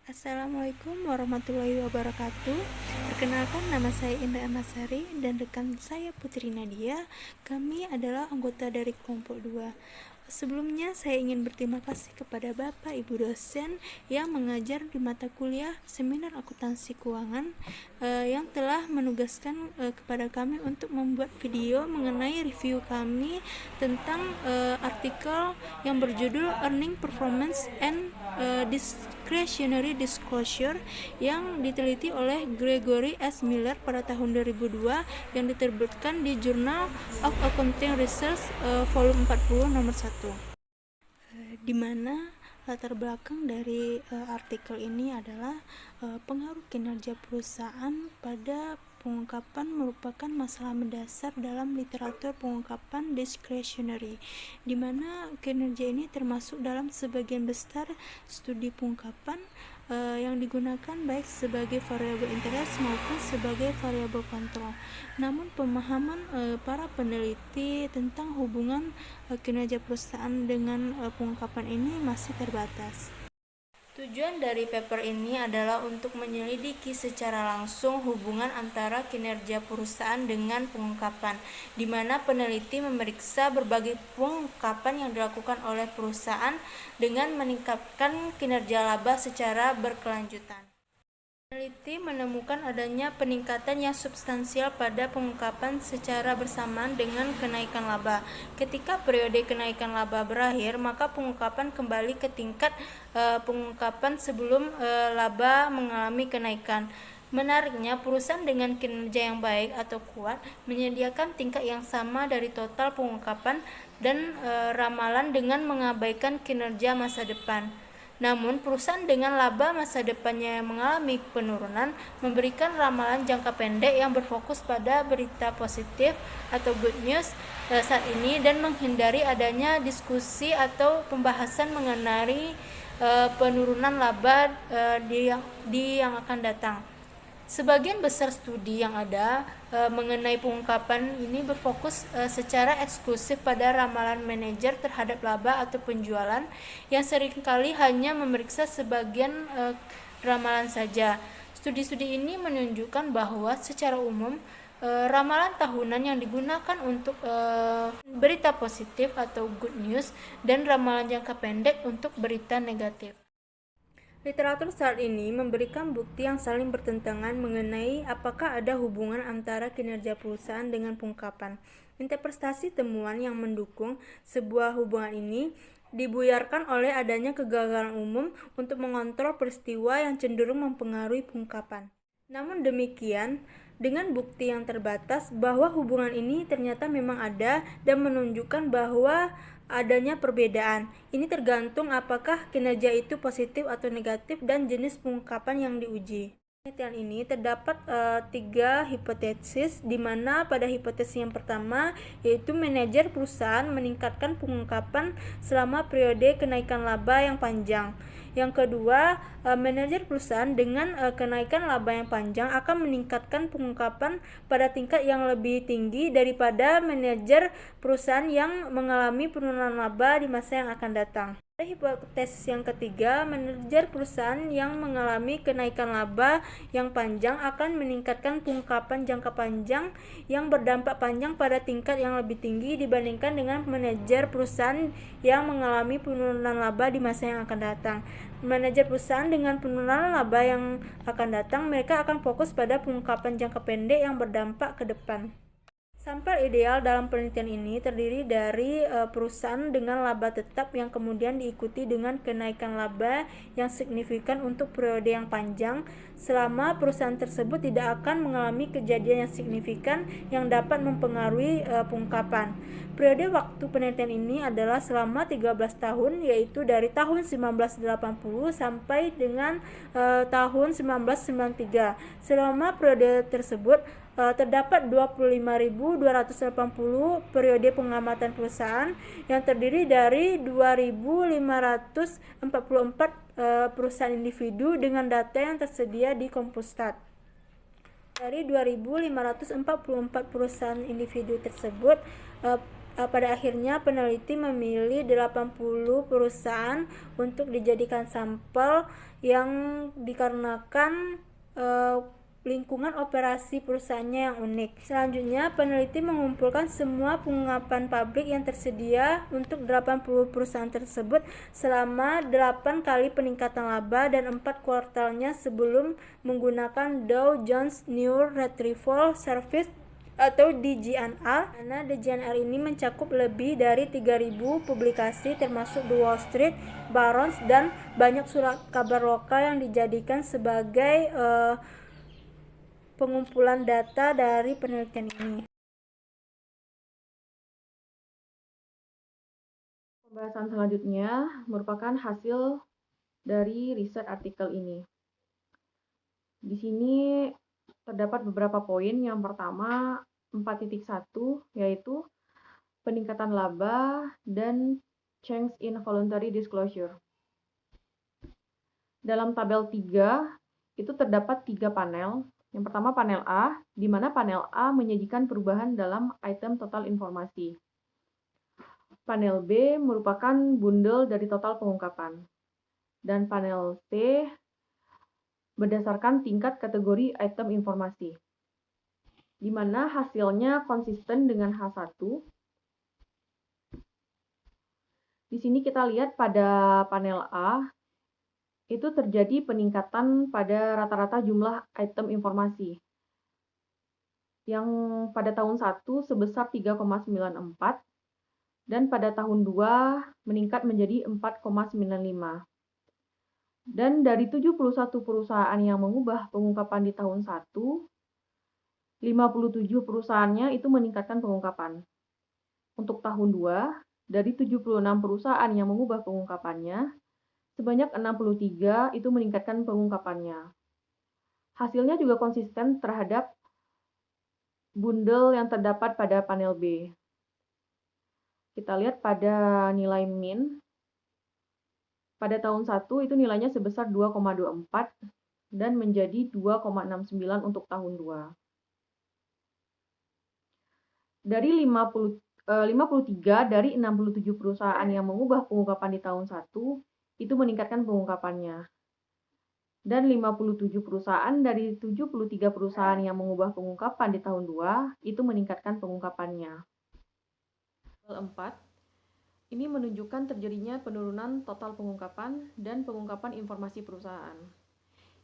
Assalamualaikum warahmatullahi wabarakatuh. Perkenalkan, nama saya Indra Amasari dan rekan saya Putri Nadia. Kami adalah anggota dari kelompok 2. Sebelumnya saya ingin berterima kasih kepada Bapak Ibu dosen yang mengajar di mata kuliah Seminar Akuntansi Keuangan yang telah menugaskan kepada kami untuk membuat video mengenai review kami tentang artikel yang berjudul Earning Performance and Discretionary Disclosure yang diteliti oleh Gregory S. Miller pada tahun 2002 yang diterbitkan di Journal of Accounting Research volume 40 nomor 1, di mana latar belakang dari artikel ini adalah pengaruh kinerja perusahaan pada pengungkapan merupakan masalah mendasar dalam literatur pengungkapan discretionary, di mana kinerja ini termasuk dalam sebagian besar studi pengungkapan yang digunakan baik sebagai variabel interest maupun sebagai variabel kontrol. Namun pemahaman para peneliti tentang hubungan kinerja perusahaan dengan pengungkapan ini masih terbatas. Tujuan dari paper ini adalah untuk menyelidiki secara langsung hubungan antara kinerja perusahaan dengan pengungkapan, di mana peneliti memeriksa berbagai pengungkapan yang dilakukan oleh perusahaan dengan meningkatkan kinerja laba secara berkelanjutan. Peneliti menemukan adanya peningkatan yang substansial pada pengungkapan secara bersamaan dengan kenaikan laba. Ketika periode kenaikan laba berakhir, maka pengungkapan kembali ke tingkat pengungkapan sebelum laba mengalami kenaikan. Menariknya, perusahaan dengan kinerja yang baik atau kuat menyediakan tingkat yang sama dari total pengungkapan dan ramalan dengan mengabaikan kinerja masa depan. Namun, perusahaan dengan laba masa depannya yang mengalami penurunan memberikan ramalan jangka pendek yang berfokus pada berita positif atau good news saat ini dan menghindari adanya diskusi atau pembahasan mengenai penurunan laba di yang akan datang. Sebagian besar studi yang ada mengenai pengungkapan ini berfokus secara eksklusif pada ramalan manajer terhadap laba atau penjualan yang seringkali hanya memeriksa sebagian ramalan saja. Studi-studi ini menunjukkan bahwa secara umum ramalan tahunan yang digunakan untuk berita positif atau good news dan ramalan jangka pendek untuk berita negatif. Literatur saat ini memberikan bukti yang saling bertentangan mengenai apakah ada hubungan antara kinerja perusahaan dengan pengungkapan. Interpretasi temuan yang mendukung sebuah hubungan ini dibuyarkan oleh adanya kegagalan umum untuk mengontrol peristiwa yang cenderung mempengaruhi pengungkapan. Namun demikian, dengan bukti yang terbatas bahwa hubungan ini ternyata memang ada dan menunjukkan bahwa adanya perbedaan. Ini tergantung apakah kinerja itu positif atau negatif dan jenis pengungkapan yang diuji. Penelitian ini terdapat 3 hipotesis, di mana pada hipotesis yang pertama yaitu manajer perusahaan meningkatkan pengungkapan selama periode kenaikan laba yang panjang. Yang kedua, manajer perusahaan dengan kenaikan laba yang panjang akan meningkatkan pengungkapan pada tingkat yang lebih tinggi daripada manajer perusahaan yang mengalami penurunan laba di masa yang akan datang. Pada hipotesis yang ketiga, manajer perusahaan yang mengalami kenaikan laba yang panjang akan meningkatkan pengungkapan jangka panjang yang berdampak panjang pada tingkat yang lebih tinggi dibandingkan dengan manajer perusahaan yang mengalami penurunan laba di masa yang akan datang. Manajer perusahaan dengan penurunan laba yang akan datang, mereka akan fokus pada pengungkapan jangka pendek yang berdampak ke depan. Sampel ideal dalam penelitian ini terdiri dari perusahaan dengan laba tetap yang kemudian diikuti dengan kenaikan laba yang signifikan untuk periode yang panjang selama perusahaan tersebut tidak akan mengalami kejadian yang signifikan yang dapat mempengaruhi pengungkapan. Periode waktu penelitian ini adalah selama 13 tahun, yaitu dari tahun 1980 sampai dengan tahun 1993. Selama periode tersebut terdapat 25.280 periode pengamatan perusahaan yang terdiri dari 2.544 perusahaan individu dengan data yang tersedia di Compustat. Dari 2.544 perusahaan individu tersebut, pada akhirnya peneliti memilih 80 perusahaan untuk dijadikan sampel yang dikarenakan lingkungan operasi perusahaannya yang unik. Selanjutnya, peneliti mengumpulkan semua pengungkapan pabrik yang tersedia untuk 80 perusahaan tersebut selama 8 kali peningkatan laba dan 4 kuartalnya sebelum menggunakan Dow Jones New Retrieval Service atau DJNR, karena DJNR ini mencakup lebih dari 3.000 publikasi termasuk The Wall Street, Barron's, dan banyak surat kabar lokal yang dijadikan sebagai pengumpulan data dari penelitian ini. Pembahasan selanjutnya merupakan hasil dari riset artikel ini. Di sini terdapat beberapa poin. Yang pertama, 4.1, yaitu peningkatan laba dan change in voluntary disclosure. Dalam tabel 3, itu terdapat 3 panel. Yang pertama panel A, di mana panel A menyajikan perubahan dalam item total informasi. Panel B merupakan bundel dari total pengungkapan. Dan panel C berdasarkan tingkat kategori item informasi, di mana hasilnya konsisten dengan H1. Di sini kita lihat pada panel A, itu terjadi peningkatan pada rata-rata jumlah item informasi, yang pada tahun 1 sebesar 3,94 dan pada tahun 2 meningkat menjadi 4,95. Dan dari 71 perusahaan yang mengubah pengungkapan di tahun 1, 57 perusahaannya itu meningkatkan pengungkapan. Untuk tahun 2, dari 76 perusahaan yang mengubah pengungkapannya, sebanyak 63 itu meningkatkan pengungkapannya. Hasilnya juga konsisten terhadap bundel yang terdapat pada panel B. Kita lihat pada nilai min. Pada tahun 1 itu nilainya sebesar 2,24 dan menjadi 2,69 untuk tahun 2. Dari 53 dari 67 perusahaan yang mengubah pengungkapan di tahun 1 itu meningkatkan pengungkapannya. Dan 57 perusahaan dari 73 perusahaan yang mengubah pengungkapan di tahun 2 itu meningkatkan pengungkapannya. Tabel 4 ini menunjukkan terjadinya penurunan total pengungkapan dan pengungkapan informasi perusahaan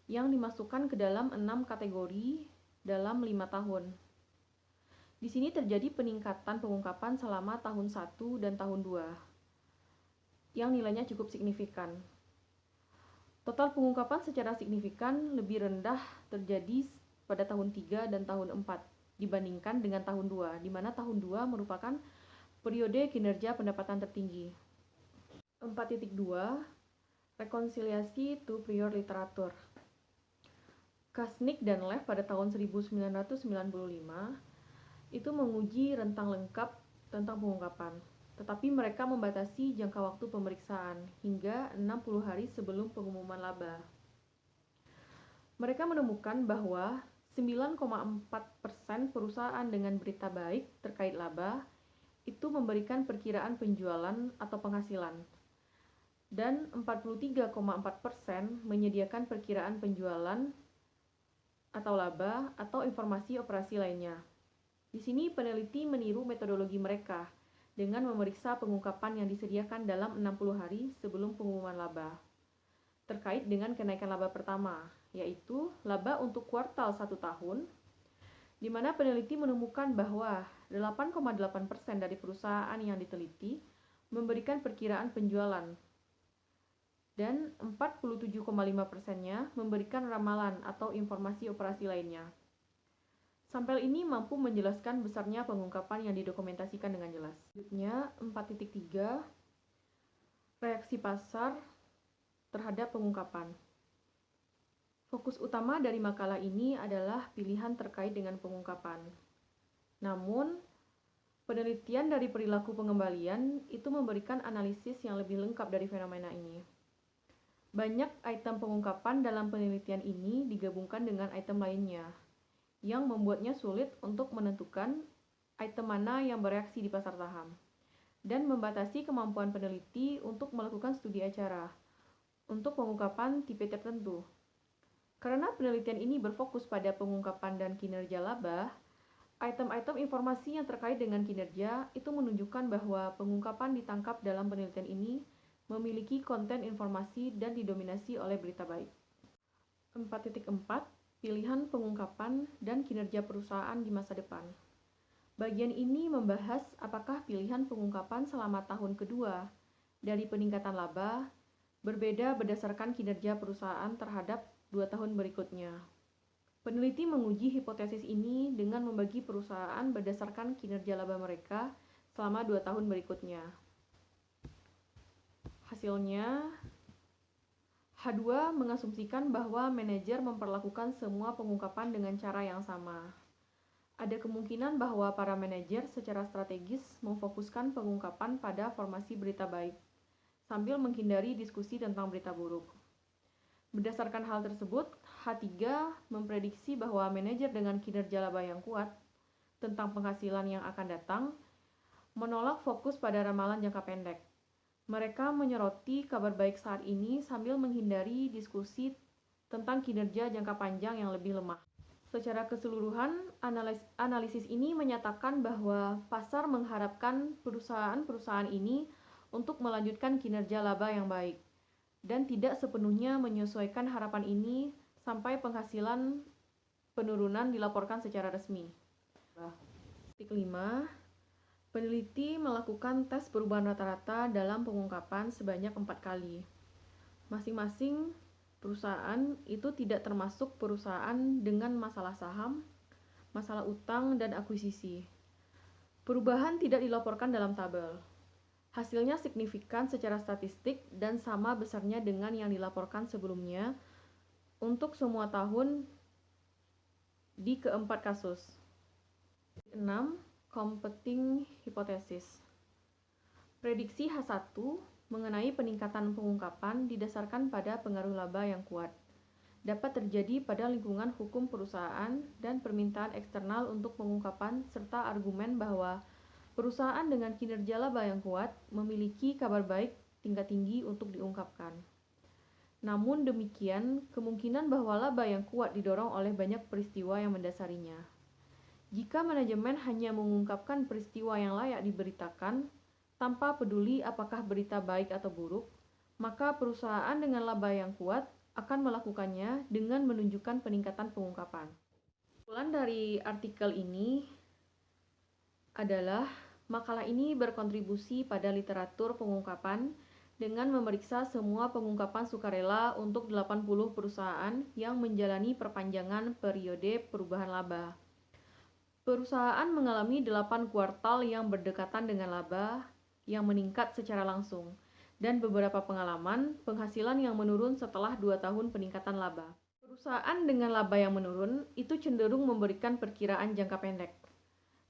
yang dimasukkan ke dalam 6 kategori dalam 5 tahun. Di sini terjadi peningkatan pengungkapan selama tahun 1 dan tahun 2 yang nilainya cukup signifikan. Total pengungkapan secara signifikan lebih rendah terjadi pada tahun 3 dan tahun 4 dibandingkan dengan tahun 2, di mana tahun 2 merupakan periode kinerja pendapatan tertinggi. 4.2 Rekonsiliasi to prior literatur. Kasnick dan Lev pada tahun 1995 itu menguji rentang lengkap tentang pengungkapan, tetapi mereka membatasi jangka waktu pemeriksaan hingga 60 hari sebelum pengumuman laba. Mereka menemukan bahwa 9,4% perusahaan dengan berita baik terkait laba itu memberikan perkiraan penjualan atau penghasilan, dan 43,4% menyediakan perkiraan penjualan atau laba atau informasi operasi lainnya. Di sini peneliti meniru metodologi mereka dengan memeriksa pengungkapan yang disediakan dalam 60 hari sebelum pengumuman laba terkait dengan kenaikan laba pertama, yaitu laba untuk kuartal 1 tahun, di mana peneliti menemukan bahwa 8,8% dari perusahaan yang diteliti memberikan perkiraan penjualan dan 47,5%-nya memberikan ramalan atau informasi operasi lainnya. Sampel ini mampu menjelaskan besarnya pengungkapan yang didokumentasikan dengan jelas. Selanjutnya, 4.3 Reaksi pasar terhadap pengungkapan. Fokus utama dari makalah ini adalah pilihan terkait dengan pengungkapan. Namun, penelitian dari perilaku pengembalian itu memberikan analisis yang lebih lengkap dari fenomena ini. Banyak item pengungkapan dalam penelitian ini digabungkan dengan item lainnya, yang membuatnya sulit untuk menentukan item mana yang bereaksi di pasar saham, dan membatasi kemampuan peneliti untuk melakukan studi acara untuk pengungkapan tipe tertentu. Karena penelitian ini berfokus pada pengungkapan dan kinerja laba, item-item informasi yang terkait dengan kinerja itu menunjukkan bahwa pengungkapan ditangkap dalam penelitian ini memiliki konten informasi dan didominasi oleh berita baik. 4.4 Pilihan pengungkapan dan kinerja perusahaan di masa depan. Bagian ini membahas apakah pilihan pengungkapan selama tahun kedua dari peningkatan laba berbeda berdasarkan kinerja perusahaan terhadap 2 tahun berikutnya. Peneliti menguji hipotesis ini dengan membagi perusahaan berdasarkan kinerja laba mereka selama 2 tahun berikutnya. Hasilnya, H2 mengasumsikan bahwa manajer memperlakukan semua pengungkapan dengan cara yang sama. Ada kemungkinan bahwa para manajer secara strategis memfokuskan pengungkapan pada formasi berita baik, sambil menghindari diskusi tentang berita buruk. Berdasarkan hal tersebut, H3 memprediksi bahwa manajer dengan kinerja laba yang kuat tentang penghasilan yang akan datang menolak fokus pada ramalan jangka pendek. Mereka menyoroti kabar baik saat ini sambil menghindari diskusi tentang kinerja jangka panjang yang lebih lemah. Secara keseluruhan, analisis ini menyatakan bahwa pasar mengharapkan perusahaan-perusahaan ini untuk melanjutkan kinerja laba yang baik, dan tidak sepenuhnya menyesuaikan harapan ini sampai penghasilan penurunan dilaporkan secara resmi. 5. Peneliti melakukan tes perubahan rata-rata dalam pengungkapan sebanyak 4 kali. Masing-masing perusahaan itu tidak termasuk perusahaan dengan masalah saham, masalah utang, dan akuisisi. Perubahan tidak dilaporkan dalam tabel. Hasilnya signifikan secara statistik dan sama besarnya dengan yang dilaporkan sebelumnya untuk semua tahun di keempat kasus. 6. Competing hypothesis. Prediksi H1 mengenai peningkatan pengungkapan didasarkan pada pengaruh laba yang kuat. Dapat terjadi pada lingkungan hukum perusahaan dan permintaan eksternal untuk pengungkapan serta argumen bahwa perusahaan dengan kinerja laba yang kuat memiliki kabar baik tingkat tinggi untuk diungkapkan. Namun demikian, kemungkinan bahwa laba yang kuat didorong oleh banyak peristiwa yang mendasarinya. Jika manajemen hanya mengungkapkan peristiwa yang layak diberitakan, tanpa peduli apakah berita baik atau buruk, maka perusahaan dengan laba yang kuat akan melakukannya dengan menunjukkan peningkatan pengungkapan. Kesimpulan dari artikel ini adalah makalah ini berkontribusi pada literatur pengungkapan dengan memeriksa semua pengungkapan sukarela untuk 80 perusahaan yang menjalani perpanjangan periode perubahan laba. Perusahaan mengalami 8 kuartal yang berdekatan dengan laba yang meningkat secara langsung, dan beberapa pengalaman penghasilan yang menurun setelah 2 tahun peningkatan laba. Perusahaan dengan laba yang menurun itu cenderung memberikan perkiraan jangka pendek,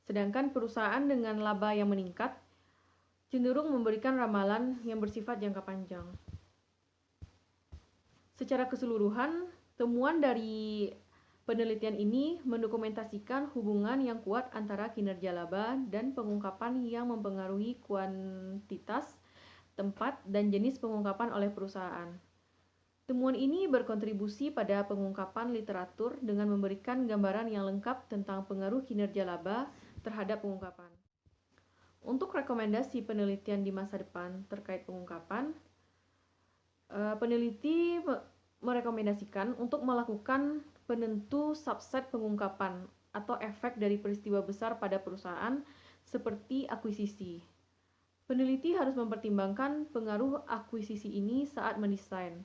sedangkan perusahaan dengan laba yang meningkat cenderung memberikan ramalan yang bersifat jangka panjang. Secara keseluruhan, temuan dari penelitian ini mendokumentasikan hubungan yang kuat antara kinerja laba dan pengungkapan yang mempengaruhi kuantitas, tempat, dan jenis pengungkapan oleh perusahaan. Temuan ini berkontribusi pada pengungkapan literatur dengan memberikan gambaran yang lengkap tentang pengaruh kinerja laba terhadap pengungkapan. Untuk rekomendasi penelitian di masa depan terkait pengungkapan, peneliti merekomendasikan untuk melakukan penentu subset pengungkapan atau efek dari peristiwa besar pada perusahaan seperti akuisisi. Peneliti harus mempertimbangkan pengaruh akuisisi ini saat mendesain,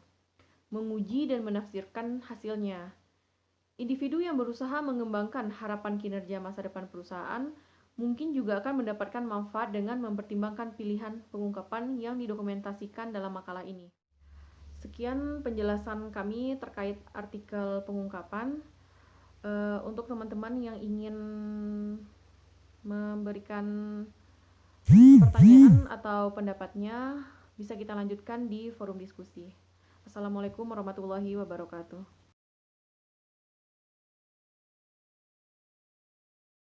menguji dan menafsirkan hasilnya. Individu yang berusaha mengembangkan harapan kinerja masa depan perusahaan mungkin juga akan mendapatkan manfaat dengan mempertimbangkan pilihan pengungkapan yang didokumentasikan dalam makalah ini. Sekian penjelasan kami terkait artikel pengungkapan. Untuk teman-teman yang ingin memberikan pertanyaan atau pendapatnya, bisa kita lanjutkan di forum diskusi. Assalamualaikum warahmatullahi wabarakatuh.